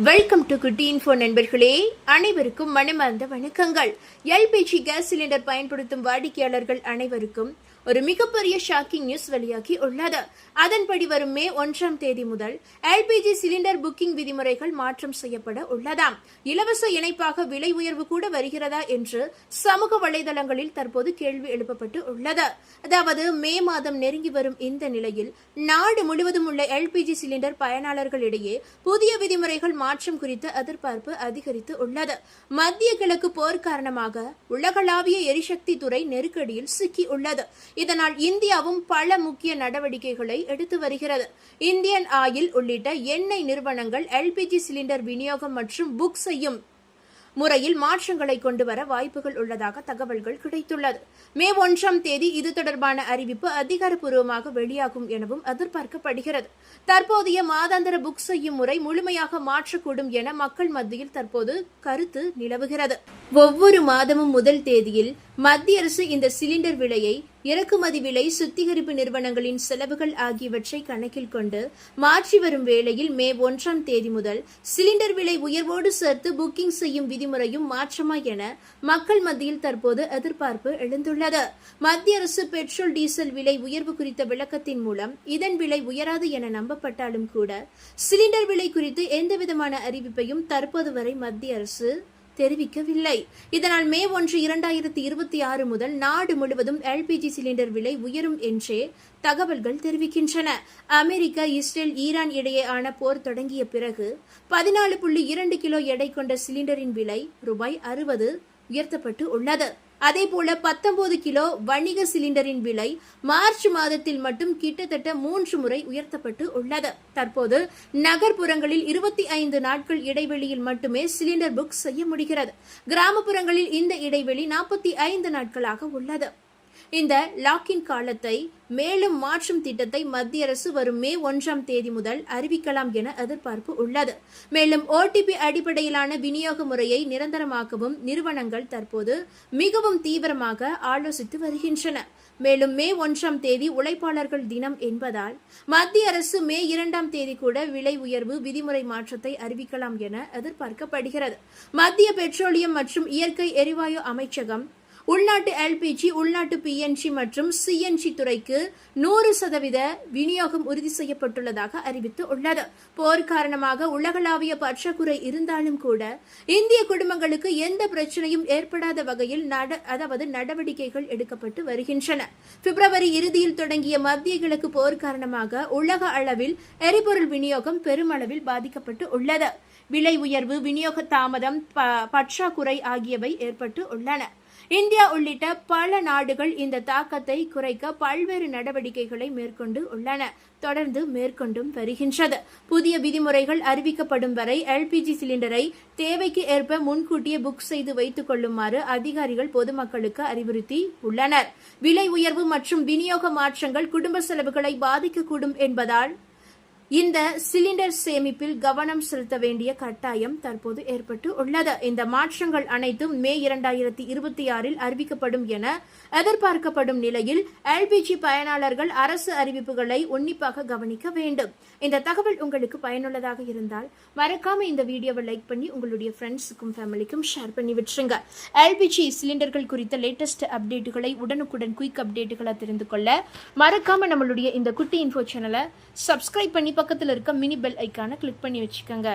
Welcome to குட்டி info நண்பர்களே, அனைவருக்கும் மனமார்ந்த வணக்கங்கள். எல்பிஜி கேஸ் சிலிண்டர் பயன்படுத்தும் வாடிக்கையாளர்கள் அனைவருக்கும் ஒரு மிகப்பெரிய ஷாக்கிங் நியூஸ் வெளியாகி உள்ளது. அதன்படி வரும் மே 1ஆம் தேதி முதல் எல்பிஜி சிலிண்டர் புக்கிங் விதிமுறைகள் மாற்றம் செய்யப்பட உள்ளதாம். இலவச இணைப்பாக விலை உயர்வு கூட வருகிறதா என்று சமூக வலைதளங்களில் தற்போது கேள்வி எழுப்பப்பட்டு உள்ளது. அதாவது மே மாதம் நெருங்கி வரும் இந்த நிலையில் நாடு முழுவதும் உள்ள எல்பிஜி சிலிண்டர் பயனாளர்களிடையே புதிய விதிமுறைகள் மாற்றம் குறித்த எதிர்பார்ப்பு அதிகரித்து உள்ளது. மத்திய கிழக்கு போர் காரணமாக உலகளாவிய எரிசக்தி துறை நெருக்கடியில் சிக்கி உள்ளது. இதனால் இந்தியாவும் பல முக்கிய நடவடிக்கைகளை எடுத்து வருகிறது. இந்தியன் ஆயில் உள்ளிட்ட எண்ணெய் நிறுவனங்கள் எல்பிஜி சிலிண்டர் விநியோகம் மற்றும் புக் செய்யும் முறையில் மாற்றங்களை கொண்டு வர வாய்ப்புகள் உள்ளதாக தகவல்கள் கிடைத்துள்ளது. மே 1ஆம் தேதி இது தொடர்பான அறிவிப்பு அதிகாரப்பூர்வமாக வெளியாகும் எனவும் எதிர்பார்க்கப்படுகிறது. தற்போதைய மாதாந்திர புக் செய்யும் முறை முழுமையாக மாற்றக்கூடும் என மக்கள் மத்தியில் தற்போது கருத்து நிலவுகிறது. ஒவ்வொரு மாதமும் முதல் தேதியில் மத்திய அரசு இந்த சிலிண்டர் விலையை, இறக்குமதி விலை, சுத்திகரிப்பு நிறுவனங்களின் செலவுகள் ஆகியவற்றை கணக்கில் கொண்டு மாற்றி வரும் வேளையில் மே 1ஆம் தேதி முதல் சிலிண்டர் விலை உயர்வோடு சேர்த்து புக்கிங் செய்யும் விதிமுறையும் மாற்றமா என மக்கள் மத்தியில் தற்போது எதிர்பார்ப்பு எழுந்துள்ளது. மத்திய அரசு பெட்ரோல், டீசல் விலை உயர்வு குறித்த விளக்கத்தின் மூலம் இதன் விலை உயராது என நம்பப்பட்டாலும் கூட சிலிண்டர் விலை குறித்து எந்தவிதமான அறிவிப்பையும் தற்போது வரை மத்திய அரசு தெரிவிக்கவில்லை. இதனால் மே 1, 2026 முதல் நாடு முழுவதும் எல்பிஜி சிலிண்டர் விலை உயரும் என்றே தகவல்கள் தெரிவிக்கின்றன. அமெரிக்கா, இஸ்ரேல், ஈரான் இடையேயான போர் தொடங்கிய பிறகு 14.2 கிலோ எடை கொண்ட சிலிண்டரின் விலை ரூபாய் 60 உயர்த்தப்பட்டு உள்ளது. அதேபோல 19 கிலோ வணிக சிலிண்டரின் விலை மார்ச் மாதத்தில் மட்டும் கிட்டத்தட்ட 3 முறை உயர்த்தப்பட்டு உள்ளது. தற்போது நகர்ப்புறங்களில் 25 நாட்கள் இடைவெளியில் மட்டுமே சிலிண்டர் புக் செய்ய முடிகிறது. கிராமப்புறங்களில் இந்த இடைவெளி 45 நாட்களாக உள்ளது. இந்த லாக்இன் காலத்தை மேலும் மாற்றும் திட்டத்தை மத்திய அரசு வரும் மே 1ஆம் தேதி முதல் அறிவிக்கலாம் என எதிர்பார்ப்பு உள்ளது. மேலும் ஓடிபி அடிப்படையிலான விநியோக முறையை நிரந்தரமாக்கவும் நிறுவனங்கள் தற்போது மிகவும் தீவிரமாக ஆலோசித்து வருகின்றன. மேலும் மே 1ஆம் தேதி உழைப்பாளர்கள் தினம் என்பதால் மத்திய அரசு மே 2ஆம் தேதி கூட விலை உயர்வு விதிமுறை மாற்றத்தை அறிவிக்கலாம் என எதிர்பார்க்கப்படுகிறது. மத்திய பெட்ரோலியம் மற்றும் இயற்கை எரிவாயு அமைச்சகம் உள்நாட்டு எல்பிஜி, உள்நாட்டு பிஎன்ஜி மற்றும் சிஎன்ஜி துறைக்கு 100% விநியோகம் உறுதி செய்யப்பட்டுள்ளதாக அறிவித்து உள்ளது. போர் காரணமாக உலகளாவிய பற்றாக்குறை இருந்தாலும் கூட இந்திய குடும்பங்களுக்கு எந்த பிரச்சனையும் ஏற்படாத வகையில் நடவடிக்கைகள் எடுக்கப்பட்டு வருகின்றன. பிப்ரவரி இறுதியில் தொடங்கிய மத்திய கிழக்கு போர் காரணமாக உலக அளவில் எரிபொருள் விநியோகம் பெருமளவில் பாதிக்கப்பட்டு உள்ளது. விலை உயர்வு, விநியோக தாமதம், பற்றாக்குறை ஆகியவை ஏற்பட்டு உள்ளன. இந்தியா உள்ளிட்ட பல நாடுகள் இந்த தாக்கத்தை குறைக்க பல்வேறு நடவடிக்கைகளை மேற்கொண்டு உள்ளன, தொடர்ந்து மேற்கொண்டும் வருகின்றது. புதிய விதிமுறைகள் அறிவிக்கப்படும் வரை எல்பிஜி சிலிண்டரை தேவைக்கு ஏற்ப முன்கூட்டியே புக் செய்து வைத்துக் கொள்ளுமாறு அதிகாரிகள் பொதுமக்களுக்கு அறிவுறுத்தி உள்ளனர். விலை உயர்வு மற்றும் விநியோக மாற்றங்கள் குடும்ப செலவுகளை பாதிக்கக்கூடும் என்பதால் இந்த சிலிண்டர் சேமிப்பில் கவனம் செலுத்த வேண்டிய கட்டாயம் தற்போது ஏற்பட்டு உள்ளது. இந்த மாற்றங்கள் அனைத்தும் மே 2026 அறிவிக்கப்படும் என எதிர்பார்க்கப்படும் நிலையில் எல்பிஜி பயனாளர்கள் அரசு அறிவிப்புகளை உன்னிப்பாக கவனிக்க வேண்டும். இந்த தகவல் உங்களுக்கு பயனுள்ளதாக இருந்தால் மறக்காம இந்த வீடியோவை லைக் பண்ணி உங்களுடைய ஃப்ரெண்ட்ஸுக்கும் ஃபேமிலிக்கும் ஷேர் பண்ணி விட்டுருங்க. எல்பிஜி சிலிண்டர்கள் குறித்த லேட்டஸ்ட் அப்டேட்டுகளை உடனுக்குடன் குயிக் அப்டேட்டுகளை தெரிந்து கொள்ள மறக்காம நம்மளுடைய இந்த குட்டி இன்ஃபோ சேனலை சப்ஸ்கிரைப் பண்ணி பக்கத்தில் இருக்க மினி பெல் ஐக்கானை கிளிக் பண்ணி வச்சுக்கோங்க.